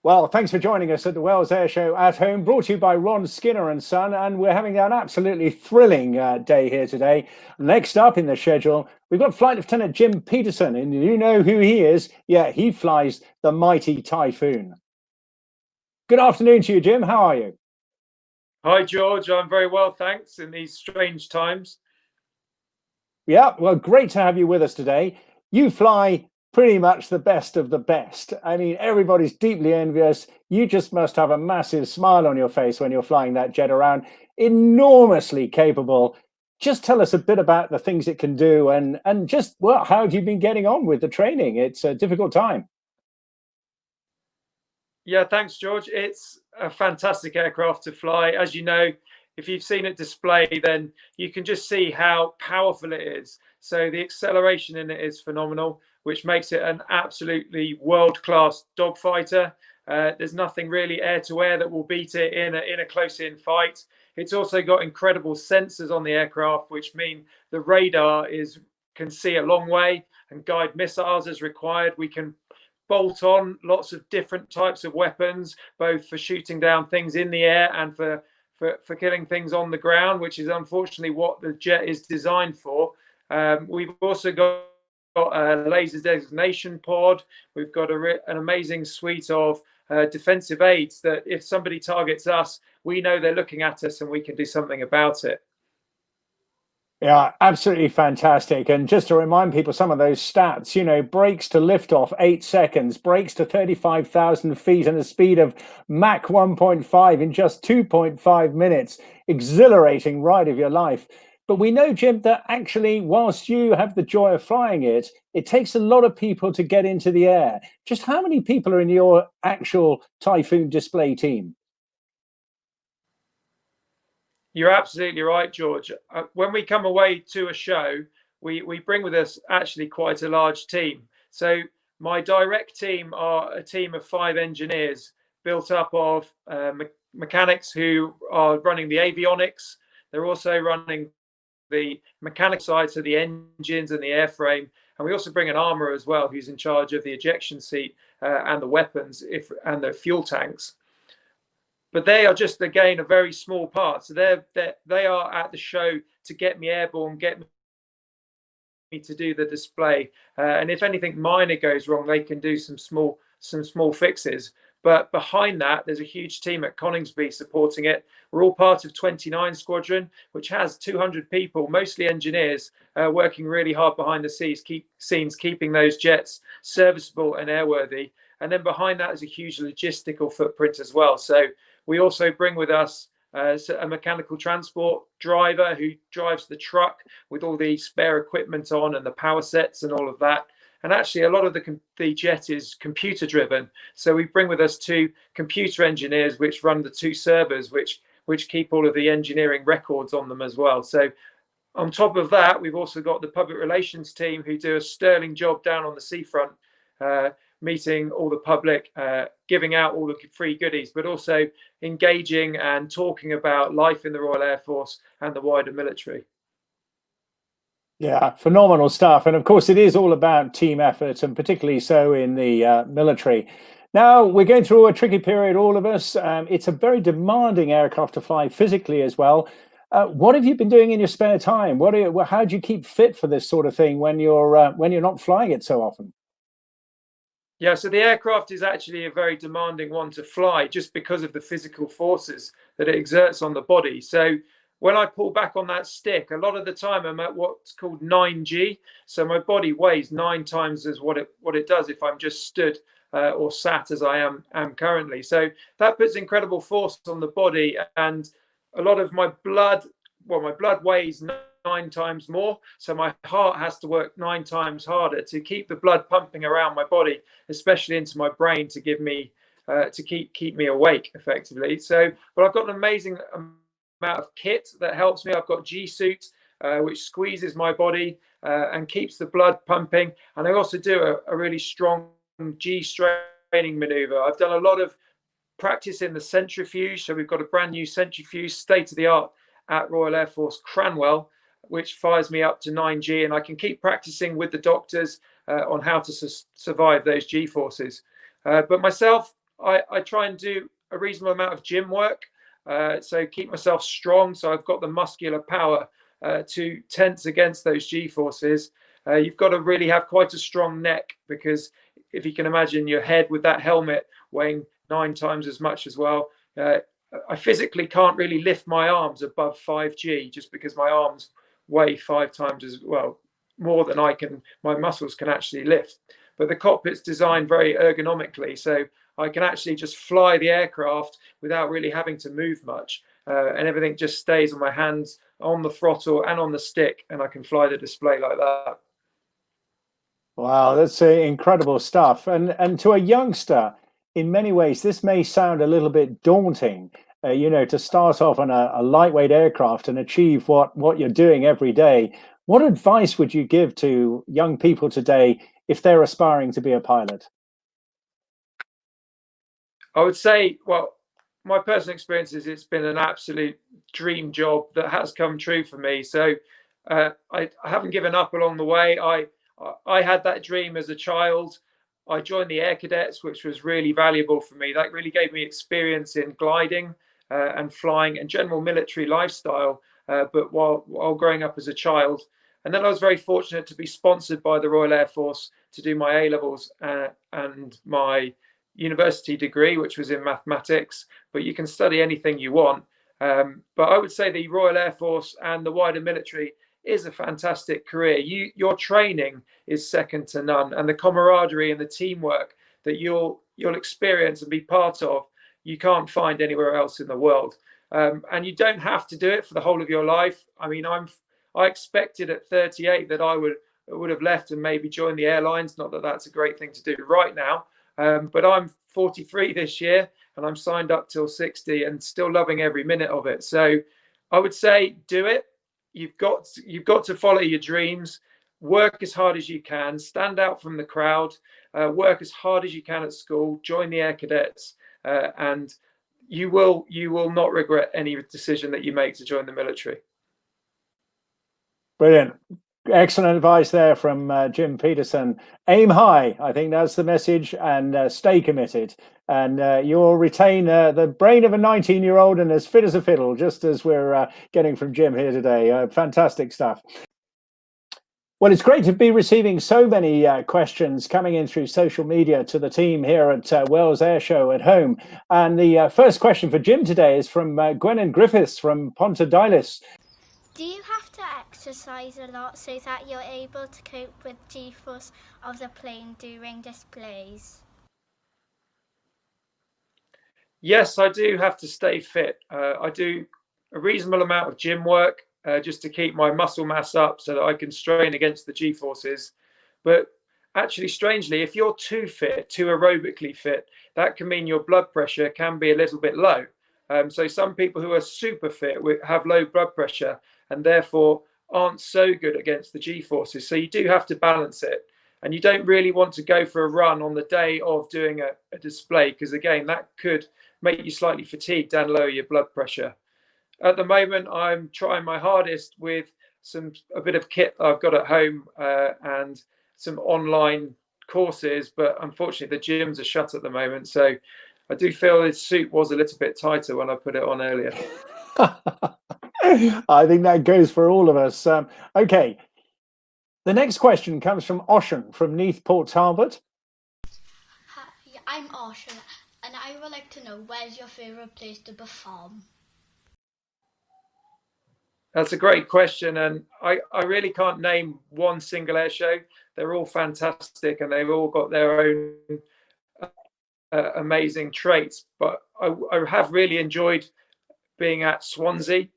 Well, thanks for joining us at the Wales Airshow at Home, brought to you by Ron Skinner and Son, and we're having an absolutely thrilling day here today. Next up in the schedule, we've got Flight Lieutenant Jim Peterson, and you know who he is. Yeah, he flies the mighty Typhoon. Good afternoon to you, Jim. How are you? Hi, George. I'm very well, thanks, in these strange times. Yeah, well, great to have you with us today. You fly pretty much the best of the best. I mean, everybody's deeply envious. You just must have a massive smile on your face when you're flying that jet around. Enormously capable. Just tell us a bit about the things it can do and just, well, how have you been getting on with the training? It's a difficult time. Yeah, thanks, George. It's a fantastic aircraft to fly. As you know, if you've seen it display, then you can just see how powerful it is. So the acceleration in it is phenomenal, which makes it an absolutely world-class dogfighter. There's nothing really air-to-air that will beat it in a close-in fight. It's also got incredible sensors on the aircraft, which mean the radar can see a long way and guide missiles as required. We can bolt on lots of different types of weapons, both for shooting down things in the air and for killing things on the ground, which is unfortunately what the jet is designed for. We've also got a laser designation pod. We've got an amazing suite of defensive aids that if somebody targets us, we know they're looking at us and we can do something about it. Yeah, absolutely fantastic. And just to remind people some of those stats, you know, brakes to liftoff, 8 seconds, brakes to 35,000 feet and a speed of Mach 1.5 in just 2.5 minutes. Exhilarating ride of your life. But we know, Jim, that actually, whilst you have the joy of flying it, it takes a lot of people to get into the air. Just how many people are in your actual Typhoon display team? You're absolutely right, George. When we come away to a show, we bring with us actually quite a large team. So my direct team are a team of 5 engineers built up of mechanics who are running the avionics. They're also running the mechanic side, so the engines and the airframe. And we also bring an armourer as well, who's in charge of the ejection seat and the weapons and the fuel tanks. But they are just, again, a very small part. So they are at the show to get me airborne, get me to do the display. And if anything minor goes wrong, they can do some small fixes. But behind that, there's a huge team at Coningsby supporting it. We're all part of 29 Squadron, which has 200 people, mostly engineers, working really hard behind the scenes, keeping those jets serviceable and airworthy. And then behind that is a huge logistical footprint as well. So we also bring with us a mechanical transport driver who drives the truck with all the spare equipment on and the power sets and all of that. And actually, a lot of the jet is computer driven. So we bring with us 2 computer engineers, which run the 2 servers, which keep all of the engineering records on them as well. So on top of that, we've also got the public relations team who do a sterling job down on the seafront, meeting all the public, giving out all the free goodies, but also engaging and talking about life in the Royal Air Force and the wider military. Yeah, phenomenal stuff. And of course, it is all about team effort, and particularly so in the military. Now, we're going through a tricky period, all of us. It's a very demanding aircraft to fly physically as well. What have you been doing in your spare time? How do you keep fit for this sort of thing when you're not flying it so often? Yeah, so the aircraft is actually a very demanding one to fly just because of the physical forces that it exerts on the body. So when I pull back on that stick, a lot of the time I'm at what's called 9G. So my body weighs 9 times as what it does if I'm just stood or sat as I am currently. So that puts incredible force on the body, and a lot of my blood weighs 9 times more, so my heart has to work 9 times harder to keep the blood pumping around my body, especially into my brain, to give me to keep me awake effectively. So, but I've got an amazing amount of kit that helps me. I've got G suit, which squeezes my body and keeps the blood pumping, and I also do a really strong G straining maneuver. I've done a lot of practice in the centrifuge, so we've got a brand new centrifuge, state of the art, at Royal Air Force Cranwell, which fires me up to 9G, and I can keep practicing with the doctors on how to survive those G forces. But myself, I try and do a reasonable amount of gym work, so keep myself strong. So I've got the muscular power to tense against those G-forces. You've got to really have quite a strong neck, because if you can imagine your head with that helmet weighing 9 times as much as well, I physically can't really lift my arms above 5G, just because my arms weigh 5 times as well, more than my muscles can actually lift. But the cockpit's designed very ergonomically, so I can actually just fly the aircraft without really having to move much. And everything just stays on my hands, on the throttle and on the stick, and I can fly the display like that. Wow, that's incredible stuff. And to a youngster, in many ways, this may sound a little bit daunting, to start off on a lightweight aircraft and achieve what you're doing every day. What advice would you give to young people today if they're aspiring to be a pilot? I would say, well, my personal experience is it's been an absolute dream job that has come true for me. So I haven't given up along the way. I had that dream as a child. I joined the Air Cadets, which was really valuable for me. That really gave me experience in gliding and flying and general military lifestyle, but while growing up as a child. And then I was very fortunate to be sponsored by the Royal Air Force to do my A-levels and my university degree, which was in mathematics, but you can study anything you want. But I would say the Royal Air Force and the wider military is a fantastic career. Your training is second to none, and the camaraderie and the teamwork that you'll experience and be part of, you can't find anywhere else in the world. And you don't have to do it for the whole of your life. I mean, I expected at 38 that I would have left and maybe joined the airlines. Not that that's a great thing to do right now, but I'm 43 this year, and I'm signed up till 60 and still loving every minute of it. So I would say do it. You've got to follow your dreams, work as hard as you can, stand out from the crowd, work as hard as you can at school, join the Air Cadets, and you will not regret any decision that you make to join the military. Brilliant. Excellent advice there from Jim Peterson. Aim high, I think that's the message, and stay committed. And you'll retain the brain of a 19-year-old and as fit as a fiddle, just as we're getting from Jim here today. Fantastic stuff. Well, it's great to be receiving so many questions coming in through social media to the team here at Wales Airshow at home. And the first question for Jim today is from Gwennon Griffiths from Pontydilys. Do you have to exercise a lot so that you're able to cope with G-force of the plane during displays? Yes, I do have to stay fit. I do a reasonable amount of gym work just to keep my muscle mass up so that I can strain against the G-forces. But actually, strangely, if you're too fit, too aerobically fit, that can mean your blood pressure can be a little bit low. So some people who are super fit have low blood pressure and therefore aren't so good against the G-forces. So you do have to balance it. And you don't really want to go for a run on the day of doing a display, because again, that could make you slightly fatigued and lower your blood pressure. At the moment, I'm trying my hardest with a bit of kit I've got at home and some online courses, but unfortunately the gyms are shut at the moment. So I do feel this suit was a little bit tighter when I put it on earlier. I think that goes for all of us. Okay. The next question comes from Ocean from Neath Port Talbot. Hi, I'm Ocean, and I would like to know, where's your favourite place to perform? That's a great question, and I really can't name one single air show. They're all fantastic, and they've all got their own amazing traits. But I have really enjoyed being at Swansea.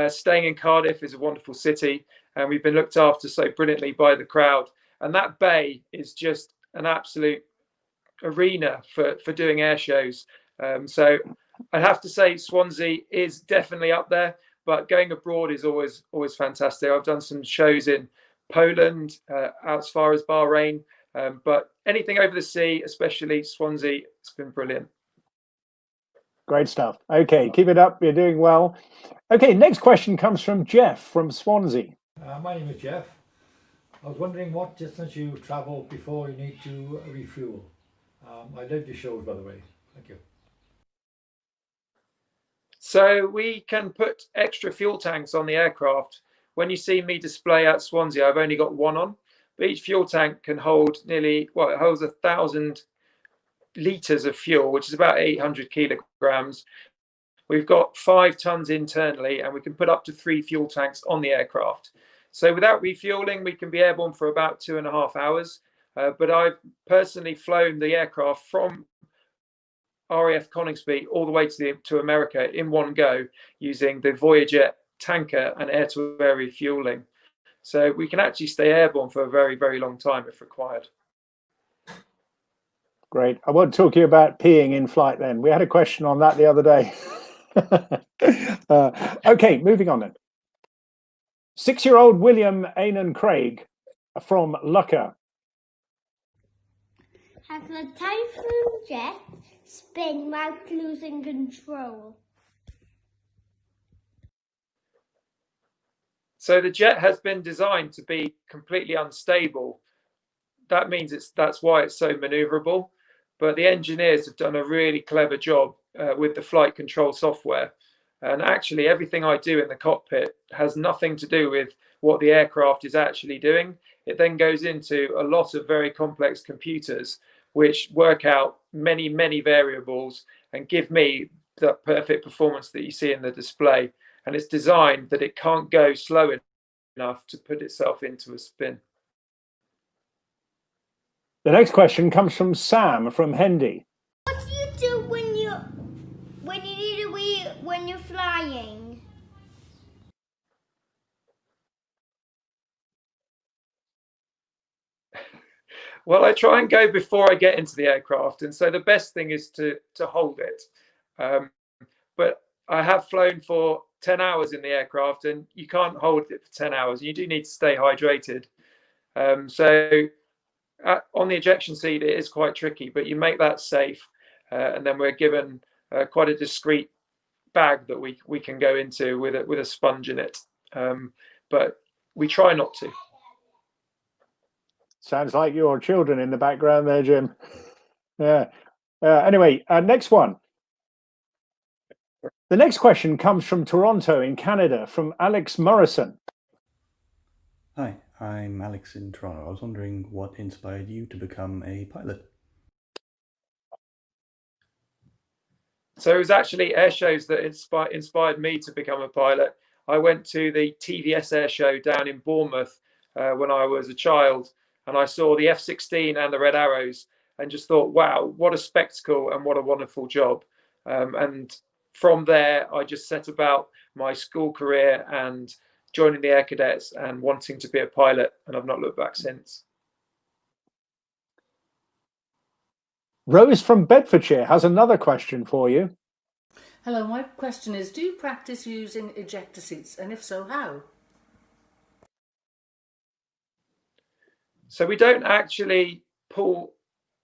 Staying in Cardiff is a wonderful city, and we've been looked after so brilliantly by the crowd. And that bay is just an absolute arena for doing air shows. So I'd have to say Swansea is definitely up there, but going abroad is always fantastic. I've done some shows in Poland, out as far as Bahrain, but anything over the sea, especially Swansea, it's been brilliant. Great stuff. Okay, keep it up. You're doing well. Okay, next question comes from Jeff from Swansea. My name is Jeff. I was wondering what distance you travel before you need to refuel. I love your shows, by the way. Thank you. So we can put extra fuel tanks on the aircraft. When you see me display at Swansea, I've only got one on, but each fuel tank can hold nearly, well, it holds 1,000 litres of fuel, which is about 800 kilograms. We've got 5 tons internally, and we can put up to 3 fuel tanks on the aircraft. So without refueling, we can be airborne for about 2.5 hours. But I've personally flown the aircraft from RAF Coningsby all the way to America in one go using the Voyager tanker and air-to-air refueling. So we can actually stay airborne for a very, very long time if required. Great. I want to talk to you about peeing in flight then. We had a question on that the other day. Okay, moving on then. 6-year-old William Ainan Craig from Lucca. Has the Typhoon jet spin without losing control? So the jet has been designed to be completely unstable. That means that's why it's so maneuverable. But the engineers have done a really clever job with the flight control software. And actually, everything I do in the cockpit has nothing to do with what the aircraft is actually doing. It then goes into a lot of very complex computers, which work out many, many variables and give me the perfect performance that you see in the display. And it's designed that it can't go slow enough to put itself into a spin. The next question comes from Sam from Hendy. What do you do when you need a wee when you're flying? Well, I try and go before I get into the aircraft, and so the best thing is to hold it. But I have flown for 10 hours in the aircraft, and you can't hold it for 10 hours. You do need to stay hydrated. On the ejection seat, it is quite tricky, but you make that safe, and then we're given quite a discreet bag that we can go into with a sponge in it. But we try not to. Sounds like your children in the background there, Jim. Yeah. Anyway, next one. The next question comes from Toronto in Canada, from Alex Morrison. Hi, I'm Alex in Toronto. I was wondering what inspired you to become a pilot? So it was actually air shows that inspired me to become a pilot. I went to the TVS Airshow down in Bournemouth when I was a child, and I saw the F-16 and the Red Arrows and just thought, wow, what a spectacle and what a wonderful job. And from there, I just set about my school career and joining the Air Cadets and wanting to be a pilot, and I've not looked back since. Rose from Bedfordshire has another question for you. Hello, my question is, do you practice using ejector seats, and if so, how? So we don't actually pull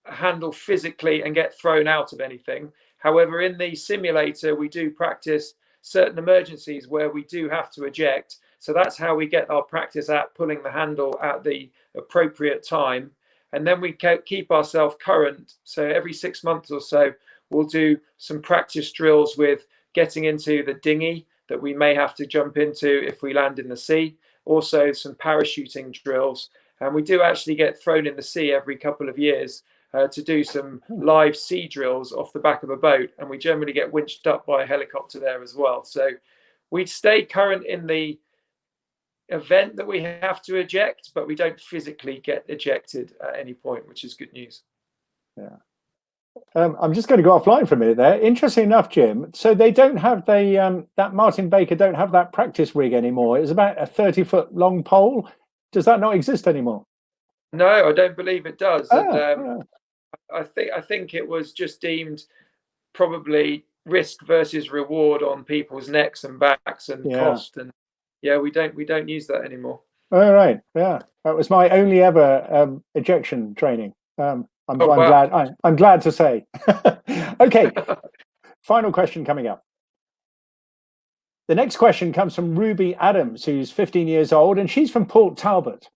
a handle physically and get thrown out of anything. However, in the simulator, we do practice certain emergencies where we do have to eject. So that's how we get our practice at pulling the handle at the appropriate time. And then we keep ourselves current. So every 6 months or so, we'll do some practice drills with getting into the dinghy that we may have to jump into if we land in the sea. Also some parachuting drills. And we do actually get thrown in the sea every couple of years to do some live sea drills off the back of a boat. And we generally get winched up by a helicopter there as well. So we stay current in the event that we have to eject, but we don't physically get ejected at any point, which is good news. Yeah. I'm just going to go offline for a minute there. Interesting enough, Jim. So they don't have that Martin Baker don't have that practice rig anymore. It's about a 30-foot long pole. Does that not exist anymore? No, I don't believe it does. Oh, I think it was just deemed probably risk versus reward on people's necks and backs and cost. And yeah, we don't use that anymore. All right. Yeah, that was my only ever ejection training. I'm glad to say. Okay. Final question coming up. The next question comes from Ruby Adams, who's 15 years old, and she's from Port Talbot.